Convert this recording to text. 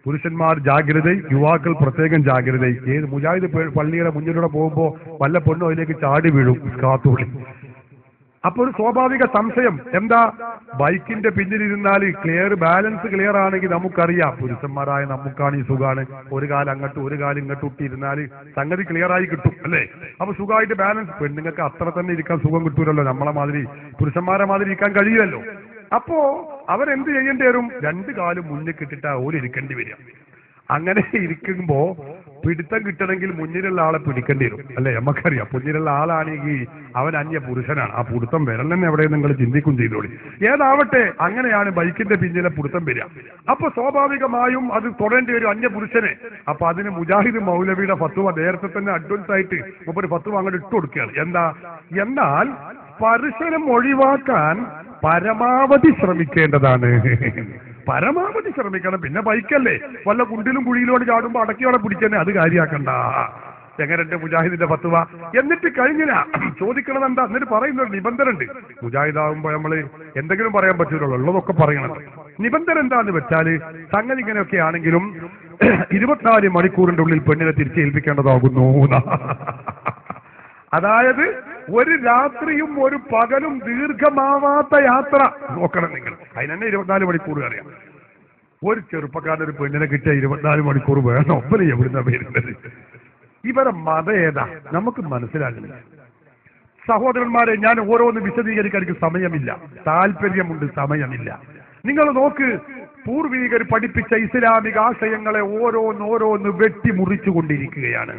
പുരുഷന്മാർ ജാഗ്രത, യുവാക്കൾ പ്രത്യേകം ജാഗ്രത. ഏത് മുജാഹിദ് പള്ളിയുടെ മുന്നിലൂടെ പോകുമ്പോ വല്ല പൊണ്ണും അതിലേക്ക് ചാടി വീഴും കാത്തുള്ളി. അപ്പോൾ ഒരു സ്വാഭാവിക സംശയം എന്താ, ബൈക്കിന്റെ പിന്നിലിരുന്നാൽ ബാലൻസ് ക്ലിയർ ആണെങ്കിൽ നമുക്കറിയാം, പുരുഷന്മാരായ നമുക്കാണ് ഈ സുഖാണ്, ഒരു കാലം അങ്ങോട്ടും ഒരു കാലം ഇങ്ങോട്ടും ഇട്ടിരുന്നാൽ സംഗതി ക്ലിയർ ആയി കിട്ടും അല്ലേ. അപ്പൊ സുഖമായിട്ട് ബാലൻസ്. പെണ്ണുങ്ങൾക്ക് അത്ര തന്നെ ഇരിക്കാൻ സുഖം കിട്ടൂലല്ലോ, നമ്മളെ മാതിരി പുരുഷന്മാരെ മാതിരി ഇരിക്കാൻ കഴിയുമല്ലോ. അപ്പോ അവരെന്ത് ചെയ്യേണ്ടി വരും, രണ്ട് കാലും മുന്നിൽ കിട്ടിട്ടാ ഓരിരിക്കേണ്ടി വരിക. അങ്ങനെ ഇരിക്കുമ്പോ പിടുത്തം കിട്ടണമെങ്കിൽ മുന്നിലുള്ള ആളെ പിടിക്കേണ്ടി വരും അല്ലെ. നമുക്കറിയാം, മുന്നിലുള്ള ആളാണെങ്കിൽ അവൻ അന്യ പുരുഷനാണ്, ആ പിടുത്തം വരലെന്നെ എവിടെ നിങ്ങൾ ചിന്തിക്കും ചെയ്തോളി. ഏതാവട്ടെ, അങ്ങനെയാണ് ബൈക്കിന്റെ പിന്നിലെ പിടുത്തം വരിക. അപ്പൊ സ്വാഭാവികമായും അത് തൊടേണ്ടി വരും അന്യ പുരുഷനെ. അപ്പൊ അതിന് മുജാഹിദ് മൗലവിയുടെ ഫത്വ നേരത്തെ തന്നെ അഡ്വാൻസ് ആയിട്ട് ഒരു ഫത്വ അങ്ങോട്ട് ഇട്ട് കൊടുക്കുകയാണ്. എന്താ എന്നാൽ സ്പർശനം ഒഴിവാക്കാൻ പരമാവധി ശ്രമിക്കേണ്ടതാണ്. പരമാവധി ശ്രമിക്കണം. പിന്നെ ബൈക്കല്ലേ, വല്ല കുണ്ടിലും കുഴിയിലോട് ചാടുമ്പോ അടക്കിയോടെ പിടിച്ചന്നെ, അത് കാര്യാക്കണ്ട. എങ്ങനെ മുജാഹിദിന്റെ ഫത്വ. എന്നിട്ട് കഴിഞ്ഞില്ല ചോദിക്കണത് എന്താ, എന്നിട്ട് പറയുന്ന ഒരു നിബന്ധന ഉണ്ട്. മുജാഹിദാകുമ്പോ നമ്മള് എന്തെങ്കിലും പറയാൻ പറ്റൂലോ, ഉള്ളതൊക്കെ പറയണം. നിബന്ധന എന്താന്ന് വെച്ചാല്, സംഗതി ഇങ്ങനെയൊക്കെ ആണെങ്കിലും 24 മണിക്കൂറിന്റെ ഉള്ളിൽ പെണ്ണിനെ തിരിച്ചേൽപ്പിക്കേണ്ടതാകുന്നു. അതായത് ഒരു രാത്രിയും ഒരു പകലും ദീർഘമാവാത്ത യാത്ര നോക്കണം നിങ്ങൾ. അതിനെന്നെ 24 മണിക്കൂർ അറിയാം. ഒരു ചെറുപ്പക്കാരൻ ഒരു പെണ്ണിനെ കിട്ടിയ 24 മണിക്കൂർ വേണം. ഒപ്പന എവിടുന്ന വരുന്നത്? ഇവരെ മതം ഏതാ നമുക്ക് മനസ്സിലാകുന്നില്ല. സഹോദരന്മാരെ, ഞാൻ ഓരോന്ന് വിശദീകരിക്കാൻ എനിക്ക് സമയമില്ല, താല്പര്യമുണ്ട്, സമയമില്ല. നിങ്ങൾ നോക്ക്, പൂർവീകർ പഠിപ്പിച്ച ഇസ്ലാമിക ആശയങ്ങളെ ഓരോന്നോരോന്ന് വെട്ടിമുറിച്ചു കൊണ്ടിരിക്കുകയാണ്.